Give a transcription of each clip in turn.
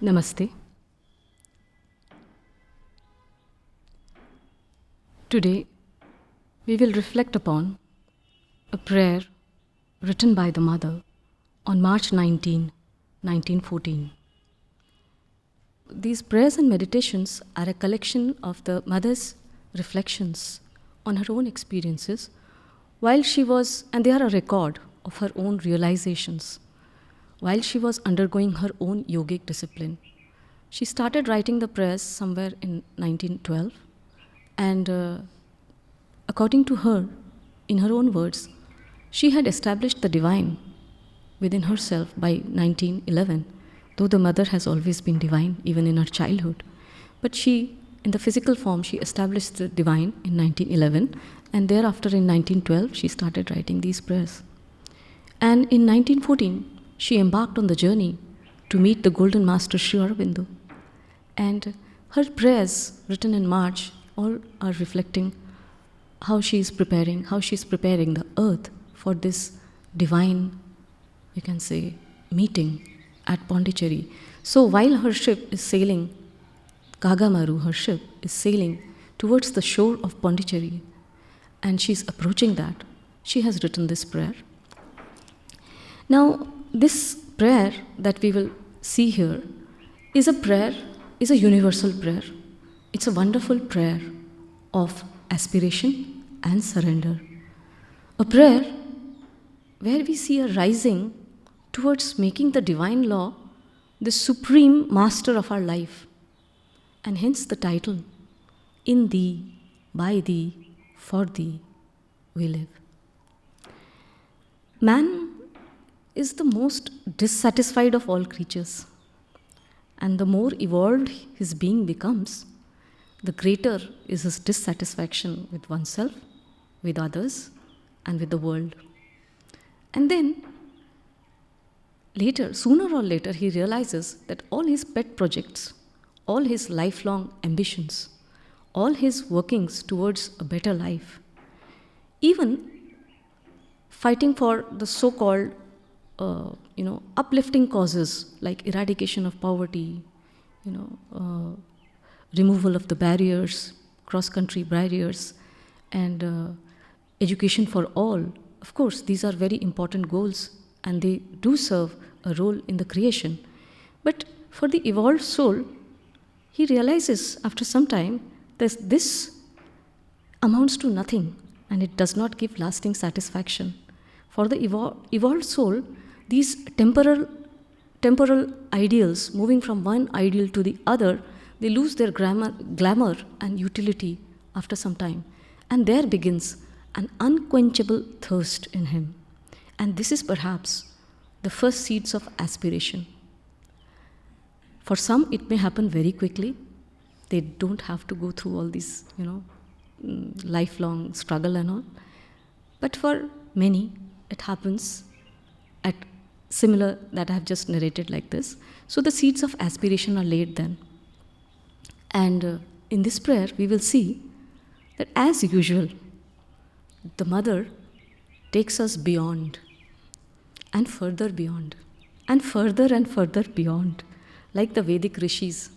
Namaste. Today, we will reflect upon a prayer written by the Mother on March 19, 1914. These prayers and meditations are a collection of the Mother's reflections on her own experiences while she was, and they are a record of her own realizations, while she was undergoing her own yogic discipline. She started writing the prayers somewhere in 1912, and according to her, in her own words, she had established the divine within herself by 1911, though the Mother has always been divine, even in her childhood. But she, in the physical form, she established the divine in 1911, and thereafter in 1912, she started writing these prayers. And in 1914, she embarked on the journey to meet the Golden Master Sri Aurobindo. And her prayers, written in March, all are reflecting how she is preparing the earth for this divine, you can say, meeting at Pondicherry. So while her ship is sailing, Kagamaru, her ship, is sailing towards the shore of Pondicherry, and she's approaching that, she has written this prayer. Now, this prayer that we will see here is a universal prayer. It's a wonderful prayer of aspiration and surrender. A prayer where we see a rising towards making the divine law the supreme master of our life. And hence the title, In Thee, By Thee, For Thee, We Live. Man is the most dissatisfied of all creatures. And the more evolved his being becomes, the greater is his dissatisfaction with oneself, with others, and with the world. And then, sooner or later, he realizes that all his pet projects, all his lifelong ambitions, all his workings towards a better life, even fighting for the so-called uplifting causes like eradication of poverty, removal of the barriers, cross-country barriers, and education for all. Of course, these are very important goals, and they do serve a role in the creation. But for the evolved soul, he realizes after some time that this amounts to nothing, and it does not give lasting satisfaction. For the evolved soul, these temporal ideals, moving from one ideal to the other, they lose their glamour and utility after some time. And there begins an unquenchable thirst in him. And this is perhaps the first seeds of aspiration. For some, it may happen very quickly. They don't have to go through all this, lifelong struggle and all. But for many, it happens at similar that I have just narrated like this. So the seeds of aspiration are laid then. And in this prayer, we will see that as usual, the Mother takes us beyond and further beyond and further beyond, like the Vedic rishis.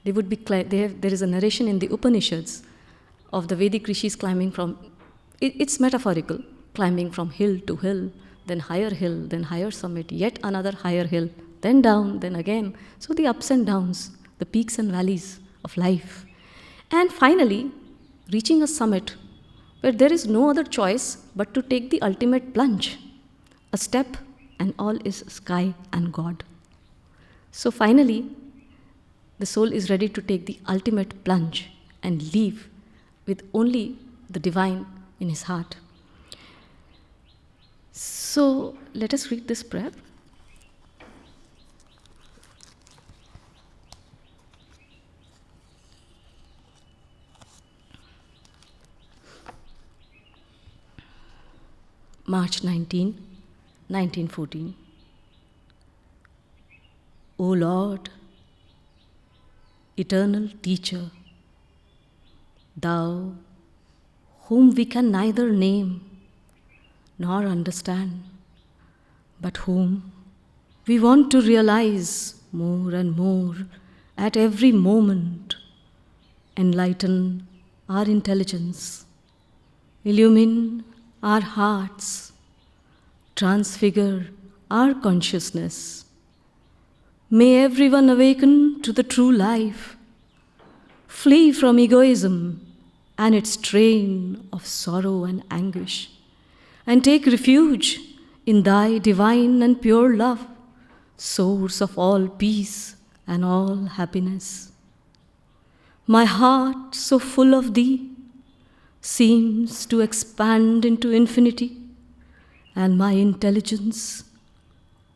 They would be there is a narration in the Upanishads of the Vedic rishis climbing from, it's metaphorical, climbing from hill to hill, then higher summit, yet another higher hill, then down, then again. So the ups and downs, the peaks and valleys of life. And finally, reaching a summit where there is no other choice but to take the ultimate plunge. A step and all is sky and God. So finally, the soul is ready to take the ultimate plunge and leave with only the divine in his heart. So let us read this prayer. March 19, 1914. O Lord, eternal teacher, thou whom we can neither name nor understand, but whom we want to realize more and more at every moment. Enlighten our intelligence, illumine our hearts, transfigure our consciousness. May everyone awaken to the true life, flee from egoism and its train of sorrow and anguish, and take refuge in thy divine and pure love, source of all peace and all happiness. My heart, so full of thee, seems to expand into infinity, and my intelligence,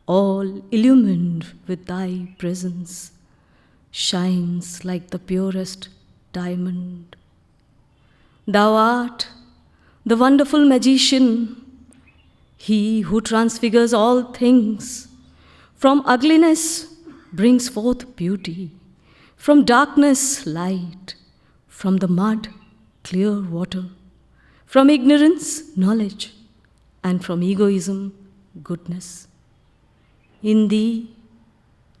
all illumined with thy presence, shines like the purest diamond. Thou art the wonderful magician, he who transfigures all things. From ugliness brings forth beauty, from darkness light, from the mud clear water, from ignorance knowledge, and from egoism goodness. In thee,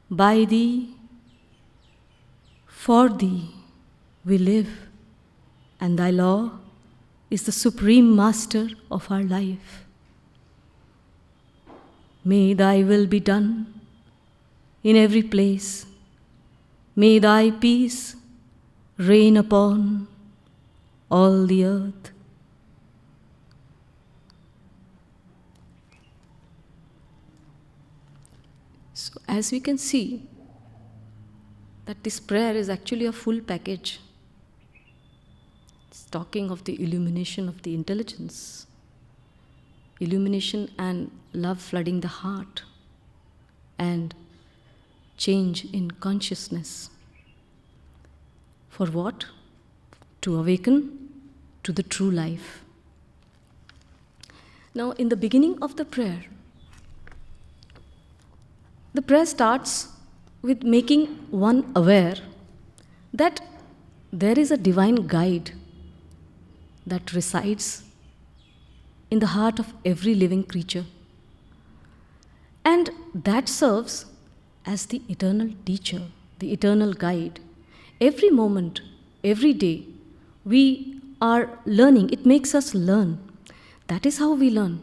by thee, for thee we live, and thy law is the supreme master of our life. May thy will be done in every place. May thy peace reign upon all the earth. So, as we can see, that this prayer is actually a full package. It's talking of the illumination of the intelligence, illumination and love flooding the heart, and change in consciousness. For what? To awaken to the true life. Now, in the beginning of the prayer starts with making one aware that there is a divine guide that resides in the heart of every living creature, and that serves as the eternal teacher, the eternal guide. Every moment, every day, we are learning. It makes us learn. That is how we learn.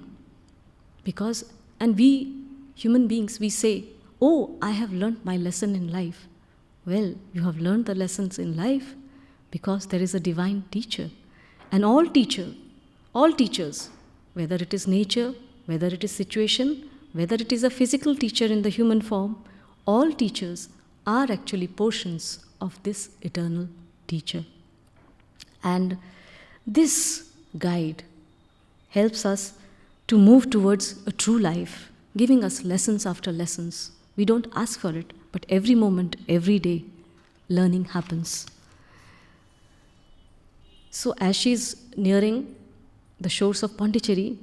And we, human beings, we say, oh, I have learned my lesson in life. Well, you have learned the lessons in life because there is a divine teacher. And all teachers, whether it is nature, whether it is situation, whether it is a physical teacher in the human form, all teachers are actually portions of this eternal teacher. And this guide helps us to move towards a true life, giving us lessons after lessons. We don't ask for it, but every moment, every day, learning happens. So as she's nearing the shores of Pondicherry,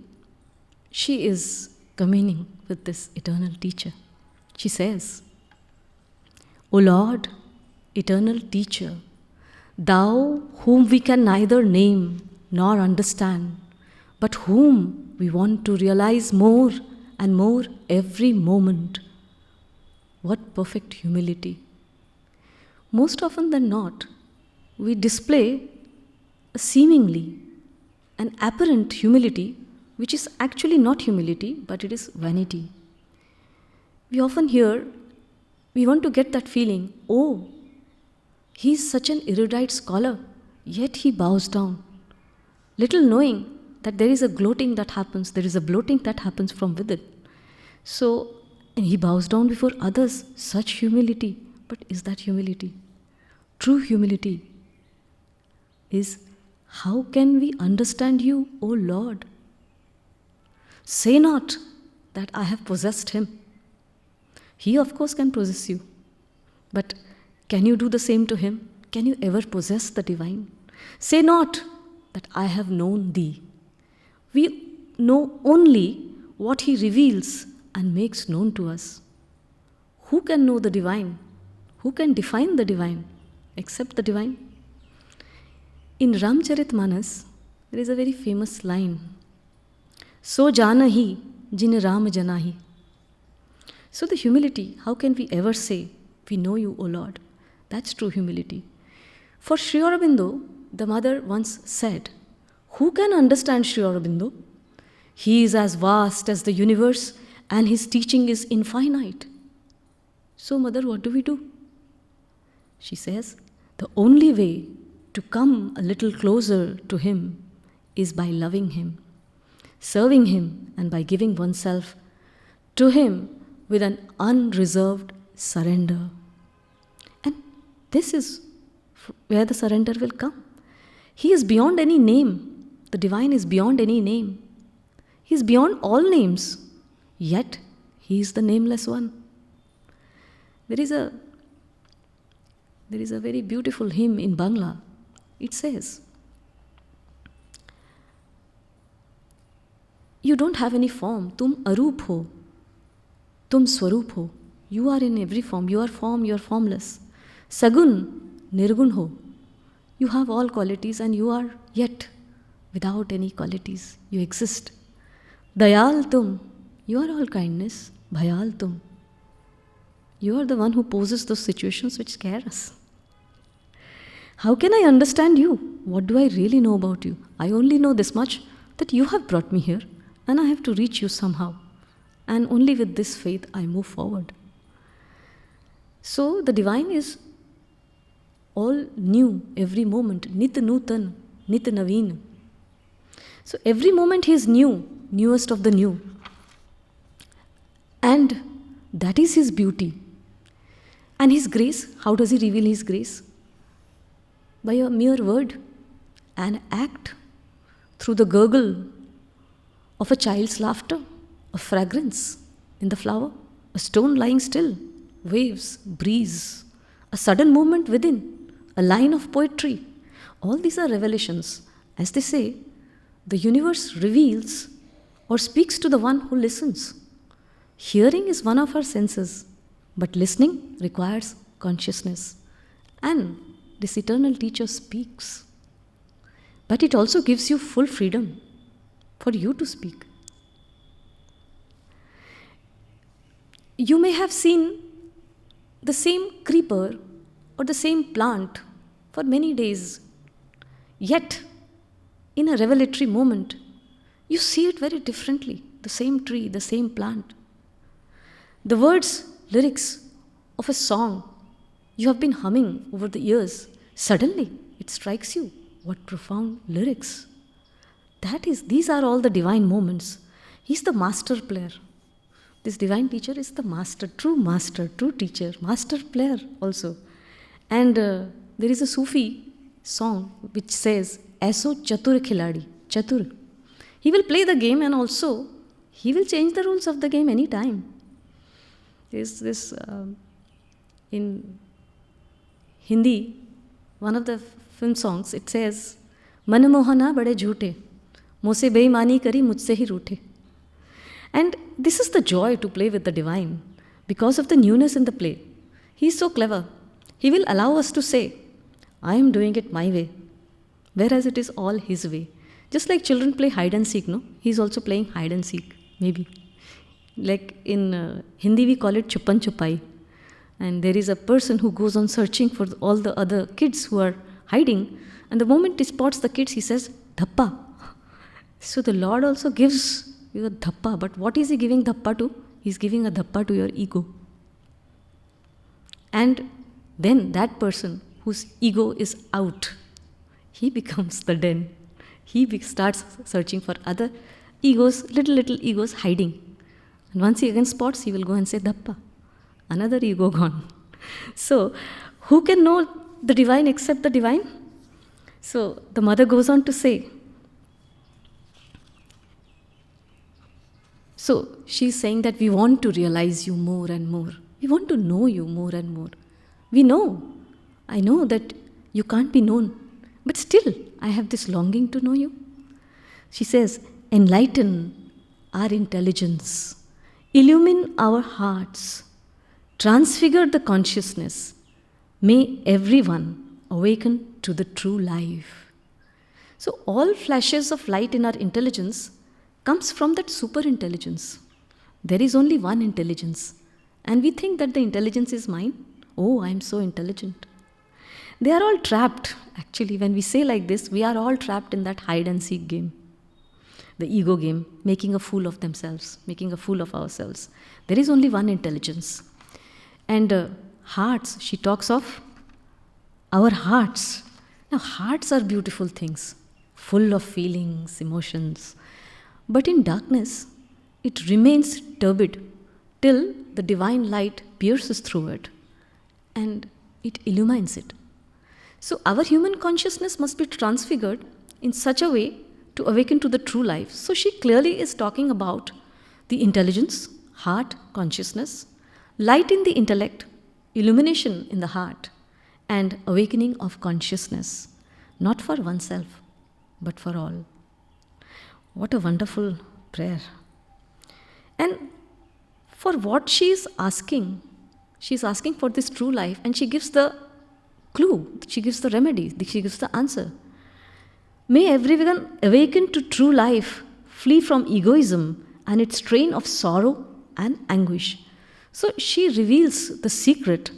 she is communing with this eternal teacher. She says, O Lord, eternal teacher, thou whom we can neither name nor understand, but whom we want to realize more and more every moment. What perfect humility. Most often than not, we display a seemingly an apparent humility, which is actually not humility, but it is vanity. We often hear, we want to get that feeling, oh, he is such an erudite scholar, yet he bows down. Little knowing that there is a gloating that happens, there is a bloating that happens from within. So, and he bows down before others, such humility. But is that humility? True humility is, how can we understand you, O Lord? Say not that I have possessed him. He, of course, can possess you. But can you do the same to him? Can you ever possess the divine? Say not that I have known thee. We know only what he reveals and makes known to us. Who can know the divine? Who can define the divine except the divine? In Ramcharitmanas, there is a very famous line, So janahi jin Ram janahi. So the humility, how can we ever say We know you, O Lord. That's true humility. For Sri Aurobindo, the mother once said, who can understand Sri Aurobindo? He is as vast as the universe and his teaching is infinite. So, mother, what do we do? She says, the only way to come a little closer to him is by loving him, serving him, and by giving oneself to him with an unreserved surrender. And this is where the surrender will come. He is beyond any name. The divine is beyond any name. He is beyond all names. Yet, he is the nameless one. There is a very beautiful hymn in Bangla. It says, you don't have any form. Tum arup ho. Tum swarup ho. You are in every form. You are form, you are formless. Sagun, nirgun ho. You have all qualities and you are yet without any qualities. You exist. Dayal tum. You are all kindness. Bhayal tum. You are the one who poses those situations which scare us. How can I understand you? What do I really know about you? I only know this much, that you have brought me here and I have to reach you somehow. And only with this faith I move forward. So the divine is all new every moment. Nit nutan, nit naveen. So every moment he is new, newest of the new. And that is his beauty. And his grace, how does he reveal his grace? By a mere word, an act, through the gurgle of a child's laughter, a fragrance in the flower, a stone lying still, waves, breeze, a sudden movement within, a line of poetry. All these are revelations. As they say, the universe reveals or speaks to the one who listens. Hearing is one of our senses, but listening requires consciousness. And this eternal teacher speaks. But it also gives you full freedom for you to speak. You may have seen the same creeper or the same plant for many days. Yet, in a revelatory moment, you see it very differently. The same tree, the same plant. The words, lyrics of a song you have been humming over the years, suddenly it strikes you. What profound lyrics. These are all the divine moments. He's the master player. This divine teacher is the master, true teacher, master player also. And there is a Sufi song which says, Aso Chatur Khiladi, Chatur. He will play the game and also he will change the rules of the game any time. There's this in Hindi, one of the film songs, it says, Man mohana bade jhoote, mose beimani kari mujhse hi roote. And this is the joy to play with the divine, because of the newness in the play. He is so clever. He will allow us to say, I am doing it my way, whereas it is all his way. Just like children play hide and seek, no? He is also playing hide and seek, maybe. Like in Hindi we call it chupan chupai. And there is a person who goes on searching for all the other kids who are hiding. And the moment he spots the kids, he says, Dhappa. So the Lord also gives you a dhappa. But what is he giving dhappa to? He's giving a dhappa to your ego. And then that person whose ego is out, he becomes the den. He starts searching for other egos, little egos hiding. And once he again spots, he will go and say, Dhappa. Another ego gone. So, who can know the divine except the divine? So, the mother goes on to say, so she's saying that we want to realize you more and more. We want to know you more and more. I know that you can't be known, but still I have this longing to know you. She says, enlighten our intelligence, illumine our hearts, transfigure the consciousness. May everyone awaken to the true life. So all flashes of light in our intelligence comes from that super intelligence. There is only one intelligence. And we think that the intelligence is mine. Oh, I'm so intelligent. They are all trapped. Actually, when we say like this, we are all trapped in that hide and seek game, the ego game, making a fool of themselves, making a fool of ourselves. There is only one intelligence. And hearts, she talks of our hearts. Now, hearts are beautiful things, full of feelings, emotions. But in darkness, it remains turbid till the divine light pierces through it and it illumines it. So, our human consciousness must be transfigured in such a way to awaken to the true life. So, she clearly is talking about the intelligence, heart, consciousness, light in the intellect, illumination in the heart, and awakening of consciousness, not for oneself, but for all. What a wonderful prayer. And for what she is asking for this true life, and she gives the clue, she gives the remedy, she gives the answer. May everyone awaken to true life, flee from egoism and its train of sorrow and anguish. So she reveals the secret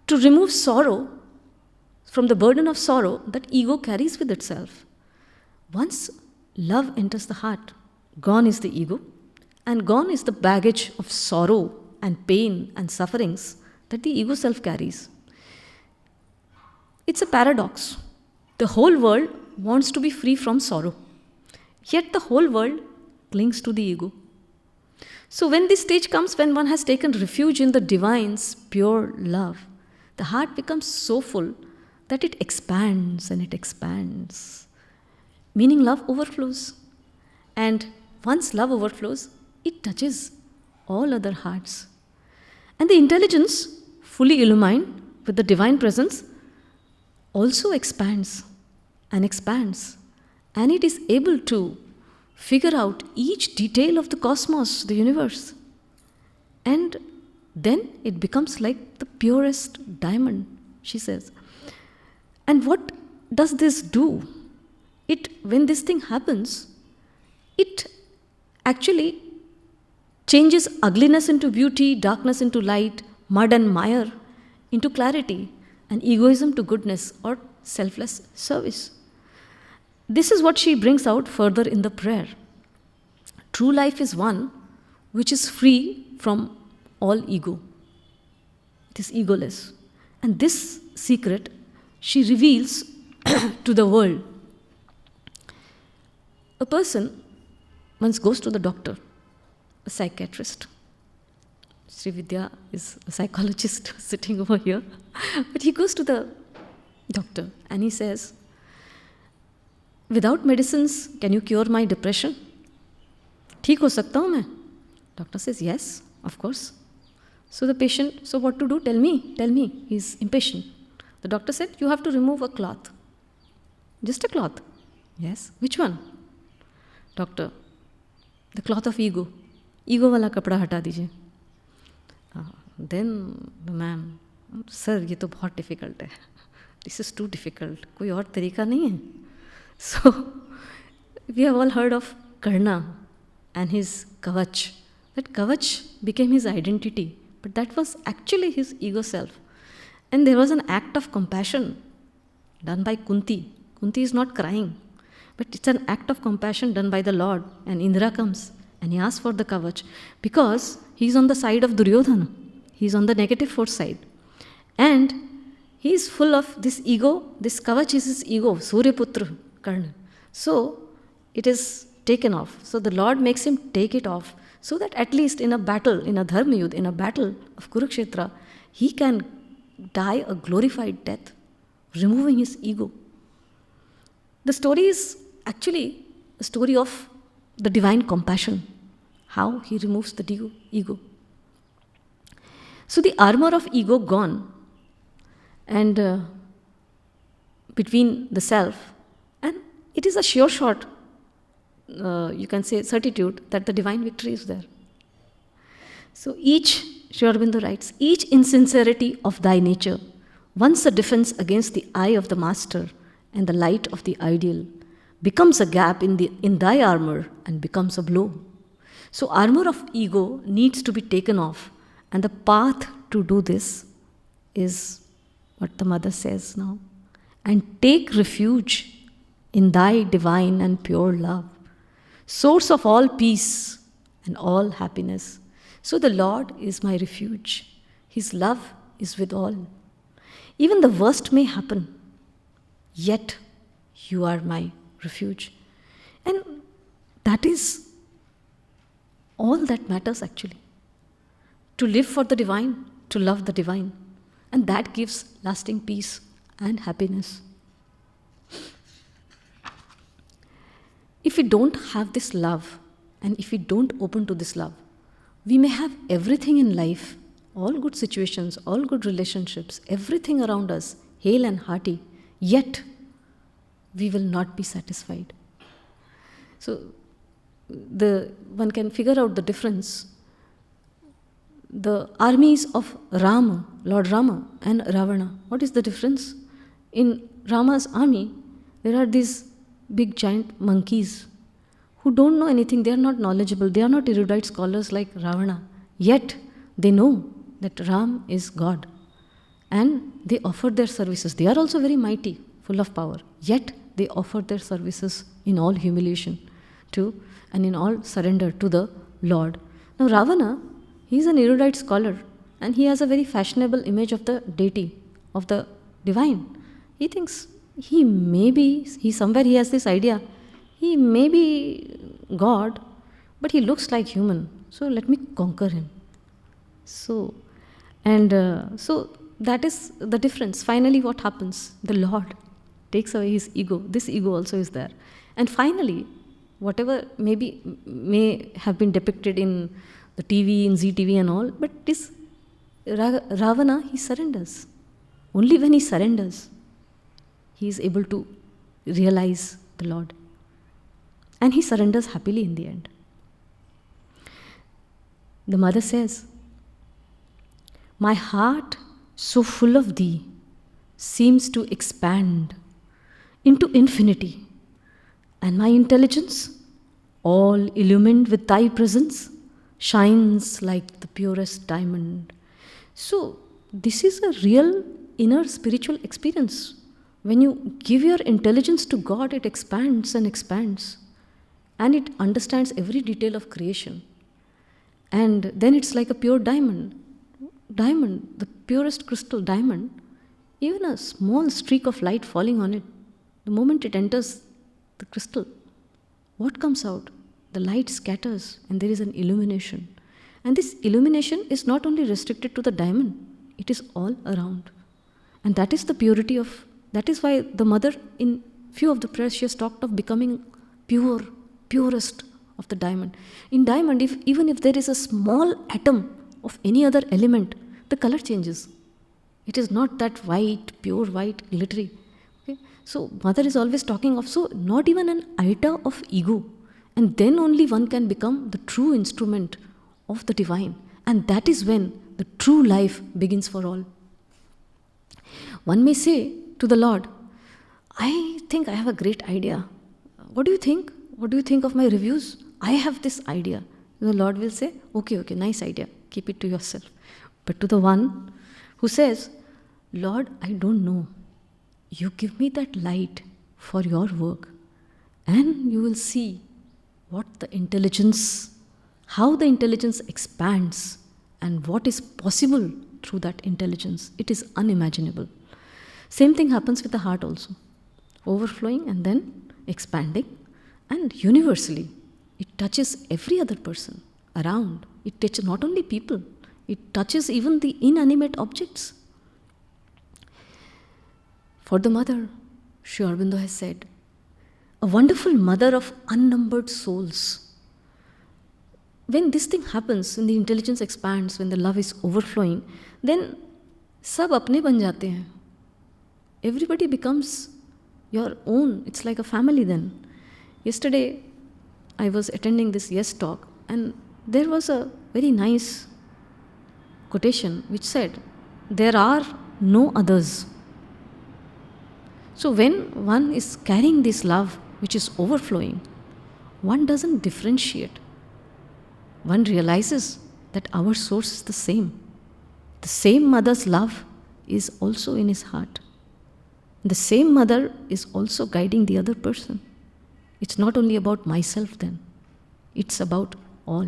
to remove sorrow from the burden of sorrow that ego carries with itself. Once love enters the heart, gone is the ego, and gone is the baggage of sorrow and pain and sufferings that the ego self carries. It's a paradox. The whole world wants to be free from sorrow, yet the whole world clings to the ego. So when this stage comes, when one has taken refuge in the divine's pure love, the heart becomes so full that it expands and it expands. Meaning love overflows. And once love overflows, it touches all other hearts. And the intelligence, fully illumined with the divine presence, also expands and expands. And it is able to figure out each detail of the cosmos, the universe. And then it becomes like the purest diamond, she says. And what does this do? When this thing happens, it actually changes ugliness into beauty, darkness into light, mud and mire into clarity, and egoism to goodness or selfless service. This is what she brings out further in the prayer. True life is one which is free from all ego. It is egoless. And this secret she reveals to the world. A person once goes to the doctor, a psychiatrist. Sri Vidya is a psychologist sitting over here. But he goes to the doctor and he says, without medicines, can you cure my depression? ठीक हो सकता हूँ मैं? Doctor says, yes, of course. So the patient, so what to do? Tell me. He's impatient. The doctor said, you have to remove a cloth. Just a cloth. Yes. Which one? Doctor, the cloth of ego. Ego वाला कपड़ा हटा दीजिए. Then the man, sir, ये तो बहुत difficult है. This is too difficult. कोई और तरीका नहीं है. So, we have all heard of Karna and his kavach. That kavach became his identity, but that was actually his ego self. And there was an act of compassion done by Kunti. Kunti is not crying, but it's an act of compassion done by the Lord. And Indra comes and he asks for the kavach because he's on the side of Duryodhana. He's on the negative force side. And he is full of this ego. This kavach is his ego, Suryaputra Karna. So it is taken off. So the Lord makes him take it off so that at least in a battle, in a dharma yudh, in a battle of Kurukshetra, he can die a glorified death, removing his ego. The story is actually a story of the divine compassion, how he removes the ego. So the armor of ego gone, and between the self, and it is a sure shot, you can say, certitude that the divine victory is there. So each, Sri Aurobindo writes, each insincerity of thy nature, once a defense against the eye of the master and the light of the ideal, becomes a gap in thy armor and becomes a blow. So armor of ego needs to be taken off, and the path to do this is what the mother says now. And take refuge in thy divine and pure love, source of all peace and all happiness. So the Lord is my refuge. His love is with all. Even the worst may happen, yet you are my refuge. And that is all that matters actually. To live for the divine, to love the divine. And that gives lasting peace and happiness. If we don't have this love, and if we don't open to this love, we may have everything in life, all good situations, all good relationships, everything around us, hale and hearty, yet we will not be satisfied. So one can figure out the difference. The armies of Rama, Lord Rama and Ravana, what is the difference? In Rama's army, there are these big giant monkeys who don't know anything, they are not knowledgeable, they are not erudite scholars like Ravana, yet they know that Ram is God. And they offer their services. They are also very mighty, full of power, yet they offer their services in all humiliation to and in all surrender to the Lord. Now Ravana, he is an erudite scholar and he has a very fashionable image of the deity, of the divine. He thinks he has this idea, he may be God, but he looks like human, so let me conquer him. So that is the difference. Finally, what happens? The Lord takes away his ego. This ego also is there. And finally, whatever may have been depicted in the TV, in ZTV and all, but this Ravana, he surrenders. Only when he surrenders, he is able to realize the Lord. And he surrenders happily in the end. The mother says, my heart, so full of thee, seems to expand into infinity, and my intelligence, all illumined with thy presence, shines like the purest diamond. So, this is a real inner spiritual experience. When you give your intelligence to God, it expands and expands, and it understands every detail of creation. And then it's like a pure diamond. Diamond, the purest crystal diamond, even a small streak of light falling on it, the moment it enters the crystal, what comes out? The light scatters and there is an illumination. And this illumination is not only restricted to the diamond, it is all around. And that is the purity of, that is why the mother in few of the prayers she has talked of becoming purest of the diamond. In diamond, even if there is a small atom of any other element, the color changes. It is not that white, pure white, glittery. Okay? So mother is always talking of, so not even an iota of ego. And then only one can become the true instrument of the divine. And that is when the true life begins for all. One may say to the Lord, I think I have a great idea. What do you think? What do you think of my reviews? I have this idea. The Lord will say, okay, nice idea. Keep it to yourself. But to the one who says, Lord, I don't know. You give me that light for your work. And you will see what the intelligence, how the intelligence expands and what is possible through that intelligence. It is unimaginable. Same thing happens with the heart also. Overflowing and then expanding. And universally, it touches every other person around. It touches not only people, it touches even the inanimate objects. For the mother, Sri Aurobindo has said, a wonderful mother of unnumbered souls. When this thing happens, when the intelligence expands, when the love is overflowing, then sab apne ban jate hain. Everybody becomes your own. It's like a family then. Yesterday, I was attending this Yes talk, and there was a very nice quotation which said, there are no others. So when one is carrying this love which is overflowing, one doesn't differentiate. One realizes that our source is the same. The same mother's love is also in his heart. The same mother is also guiding the other person. It's not only about myself then, it's about all.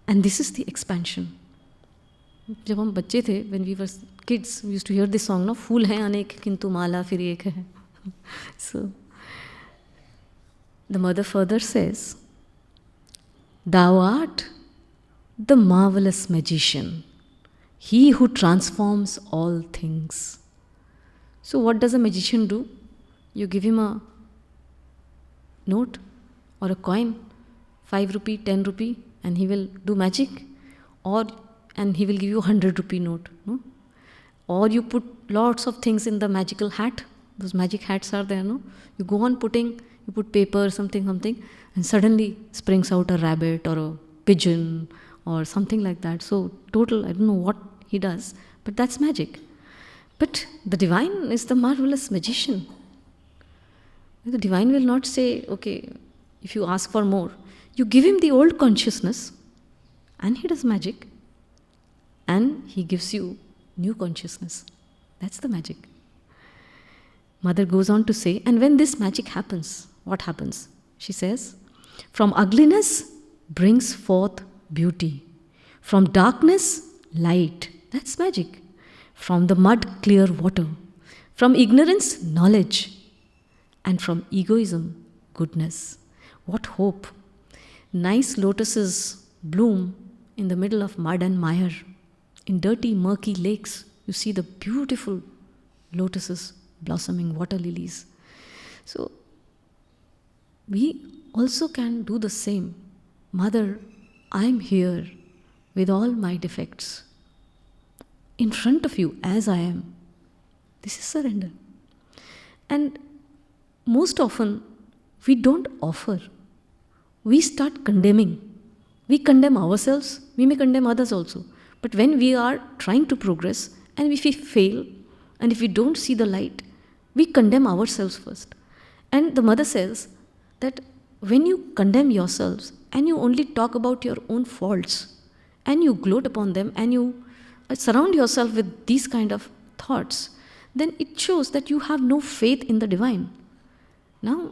And this is the expansion. जब हम बच्चे थे, when we were kids, we used to hear this song, no? फूल हैं अनेक किंतु माला फिर एक है. So, the mother further says, Thou art the marvelous magician, he who transforms all things. So what does a magician do? You give him a note or a coin, 5 rupee, 10 rupee, and he will do magic, and he will give you a 100 rupee note. No? Or you put lots of things in the magical hat. Those magic hats are there, no? You go on putting, you put paper, something, and suddenly springs out a rabbit or a pigeon or something like that. So total, I don't know what he does, but that's magic. But the divine is the marvelous magician. The divine will not say, okay, if you ask for more, you give him the old consciousness and he does magic and he gives you new consciousness. That's the magic. Mother goes on to say, and when this magic happens, what happens? She says, from ugliness brings forth beauty. From darkness, light. That's magic. From the mud, clear water. From ignorance, knowledge. And from egoism, goodness. What hope. Nice lotuses bloom in the middle of mud and mire. In dirty, murky lakes, you see the beautiful lotuses blossoming, water lilies. So, we also can do the same. Mother, I'm here with all my defects, in front of you as I am. This is surrender. And most often, we don't offer. We start condemning. We condemn ourselves, we may condemn others also. But when we are trying to progress, and if we fail, and if we don't see the light, we condemn ourselves first. And the mother says that when you condemn yourselves, and you only talk about your own faults, and you gloat upon them, and you surround yourself with these kind of thoughts, then it shows that you have no faith in the divine. Now,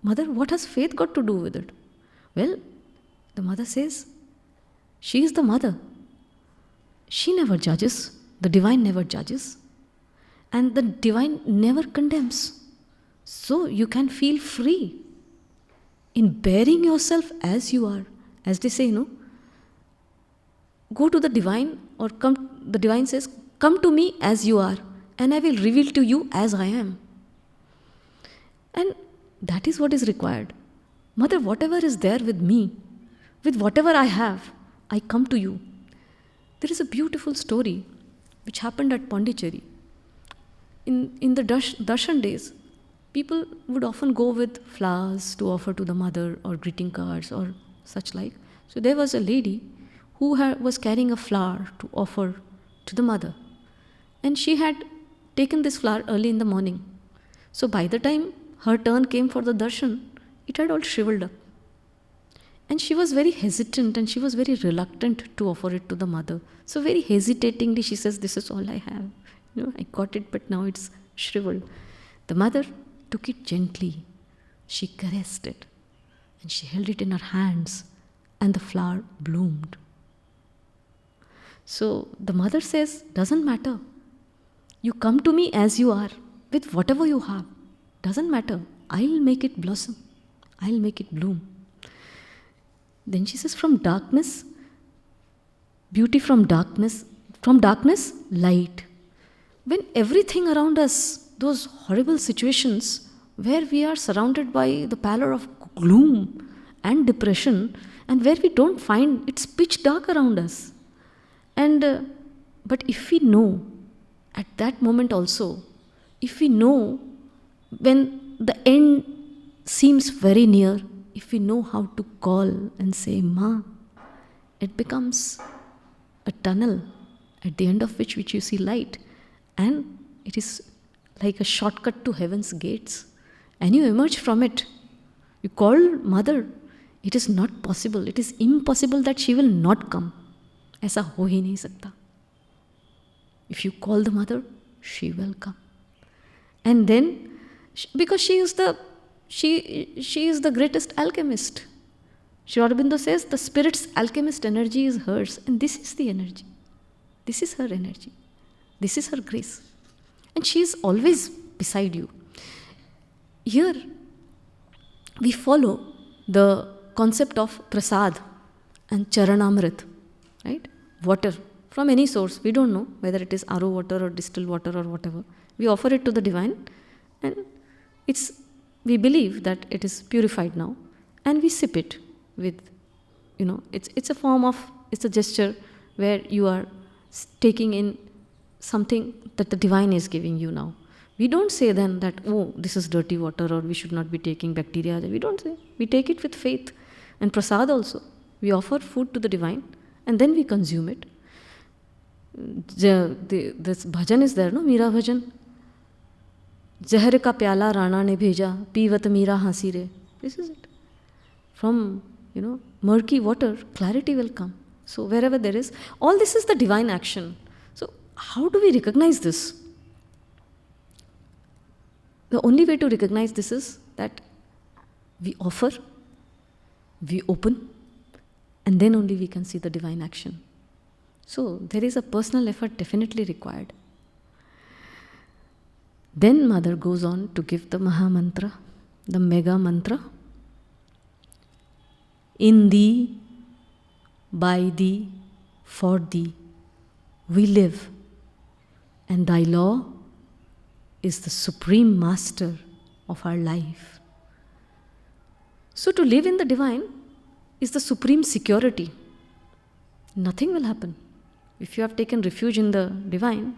mother, what has faith got to do with it? Well, the mother says, she is the mother. She never judges. The divine never judges. And the divine never condemns. So you can feel free in bearing yourself as you are. As they say, no? Go to the divine, or come, the divine says, come to me as you are, and I will reveal to you as I am. And that is what is required. Mother, whatever is there with me, with whatever I have, I come to you. There is a beautiful story which happened at Pondicherry. In the darshan days, people would often go with flowers to offer to the mother, or greeting cards or such like. So there was a lady who was carrying a flower to offer to the mother. And she had taken this flower early in the morning. So by the time her turn came for the darshan, it had all shriveled up. And she was very hesitant and she was very reluctant to offer it to the mother. So very hesitatingly she says, this is all I have. You know, I got it, but now it's shriveled. The mother took it gently. She caressed it and she held it in her hands, and the flower bloomed. So the mother says, doesn't matter. You come to me as you are, with whatever you have. Doesn't matter. I'll make it blossom. I'll make it bloom. Then she says, from darkness, beauty, from darkness, light. When everything around us, those horrible situations where we are surrounded by the pallor of gloom and depression, and where we don't find, it's pitch dark around us. And but if we know at that moment also, if we know when the end seems very near, if we know how to call and say, Ma, it becomes a tunnel at the end of which you see light. And it is like a shortcut to heaven's gates. And you emerge from it. You call mother. It is not possible. It is impossible that she will not come. ऐसा हो ही नहीं सकता. If you call the mother, she will come. And then, because she is the greatest alchemist. Sri Aurobindo says the spirit's alchemist energy is hers, and this is the energy. This is her energy. This is her grace. And she is always beside you. Here, we follow the concept of prasad and charanamrit, right? Water from any source. We don't know whether it is RO water or distilled water or whatever. We offer it to the divine, and we believe that it is purified now, and we sip it with, it's a gesture where you are taking in something that the divine is giving you now. We don't say then that, oh, this is dirty water or we should not be taking bacteria. We don't say. We take it with faith. And prasad also. We offer food to the divine and then we consume it. This bhajan is there, no? Meera bhajan. Zahar ka pyala rana ne bheja, peevat meera hansi re. This is it. From, murky water, clarity will come. So wherever there is, all this is the divine action. So how do we recognize this? The only way to recognize this is that we offer, we open, and then only we can see the divine action. So there is a personal effort definitely required. Then Mother goes on to give the Maha Mantra, the mega mantra. In thee, by thee, for thee, we live, and thy law is the supreme master of our life. So to live in the divine is the supreme security. Nothing will happen. If you have taken refuge in the divine,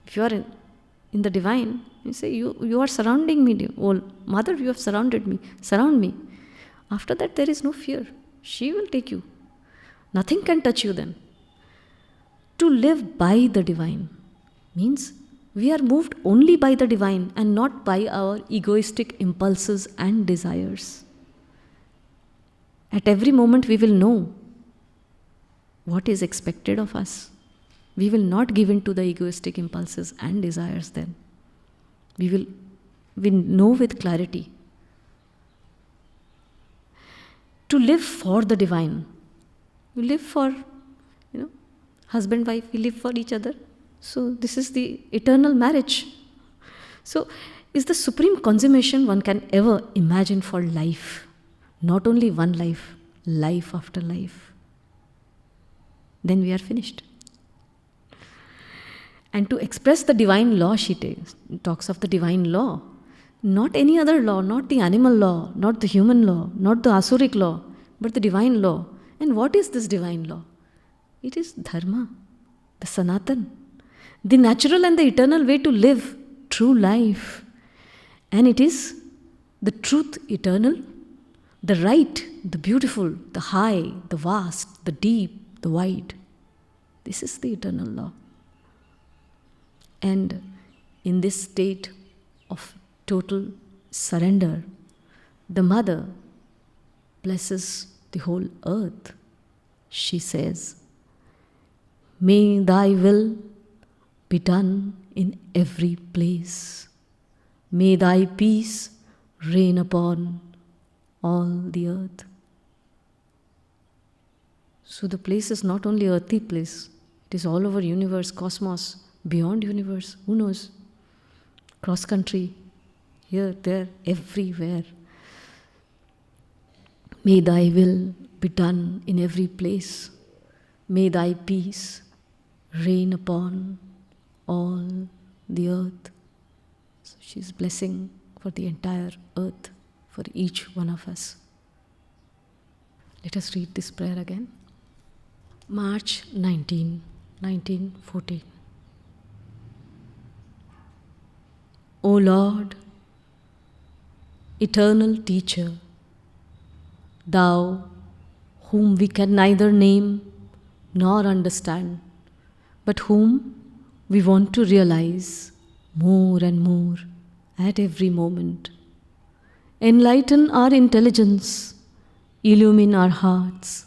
if you are in the divine, you say, you are surrounding me. Oh, Mother, you have surrounded me. Surround me. After that, there is no fear. She will take you. Nothing can touch you then. To live by the divine means we are moved only by the divine and not by our egoistic impulses and desires. At every moment we will know what is expected of us. We will not give in to the egoistic impulses and desires then. We know with clarity. To live for the divine. We live for, husband, wife, we live for each other. So this is the eternal marriage. So is the supreme consummation one can ever imagine for life. Not only one life, life after life. Then we are finished. And to express the divine law, she talks of the divine law. Not any other law, not the animal law, not the human law, not the asuric law, but the divine law. And what is this divine law? It is dharma, the sanatan, the natural and the eternal way to live true life. And it is the truth eternal, the right, the beautiful, the high, the vast, the deep, the wide. This is the eternal law. And in this state of total surrender, the Mother blesses the whole earth. She says, may thy will be done in every place. May thy peace reign upon all the earth. So the place is not only earthly place, it is all over universe, cosmos, beyond universe, who knows? Cross country, here, there, everywhere. May thy will be done in every place. May thy peace reign upon all the earth. So she's blessing for the entire earth, for each one of us. Let us read this prayer again. March 19, 1914. O Lord, eternal teacher, thou whom we can neither name nor understand, but whom we want to realize more and more at every moment. Enlighten our intelligence, illumine our hearts,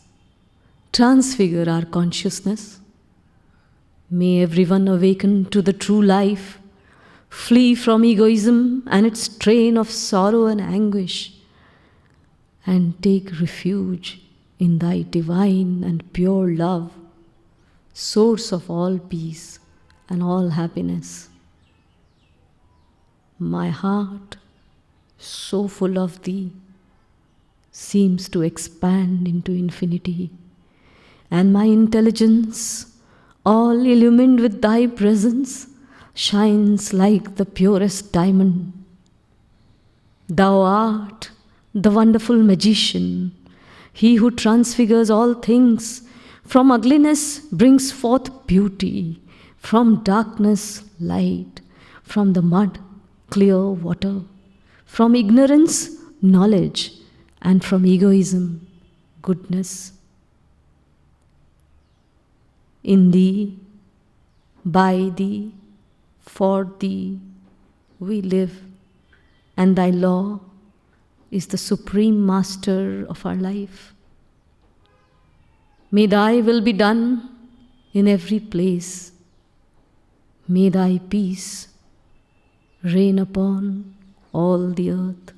transfigure our consciousness. May everyone awaken to the true life, flee from egoism and its train of sorrow and anguish, and take refuge in thy divine and pure love, source of all peace and all happiness. My heart, so full of thee, seems to expand into infinity, and my intelligence, all illumined with thy presence, shines like the purest diamond. Thou art the wonderful magician, he who transfigures all things. From ugliness brings forth beauty, from darkness light, from the mud clear water, from ignorance knowledge, and from egoism goodness. In thee, by thee, for thee, we live, and thy law is the supreme master of our life. May thy will be done in every place. May thy peace reign upon all the earth.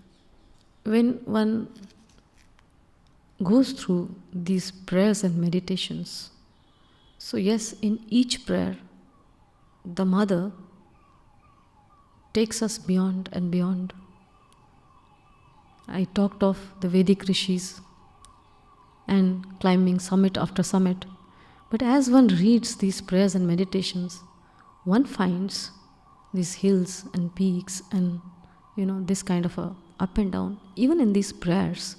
When one goes through these prayers and meditations, so yes, in each prayer, the Mother takes us beyond and beyond. I talked of the Vedic rishis and climbing summit after summit. But as one reads these prayers and meditations, one finds these hills and peaks and this kind of a up and down. Even in these prayers,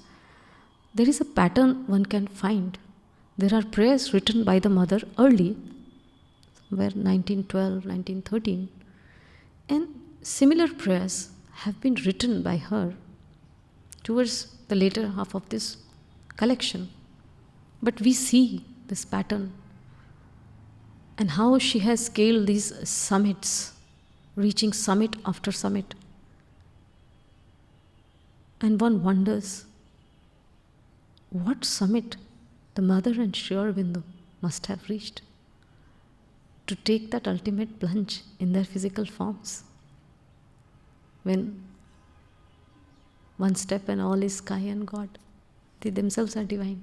there is a pattern one can find. There are prayers written by the Mother early, somewhere 1912, 1913, and similar prayers have been written by her towards the later half of this collection. But we see this pattern and how she has scaled these summits, reaching summit after summit. And one wonders what summit the Mother and Sri Aurobindo must have reached to take that ultimate plunge in their physical forms, when one step and all is sky and God. They themselves are divine.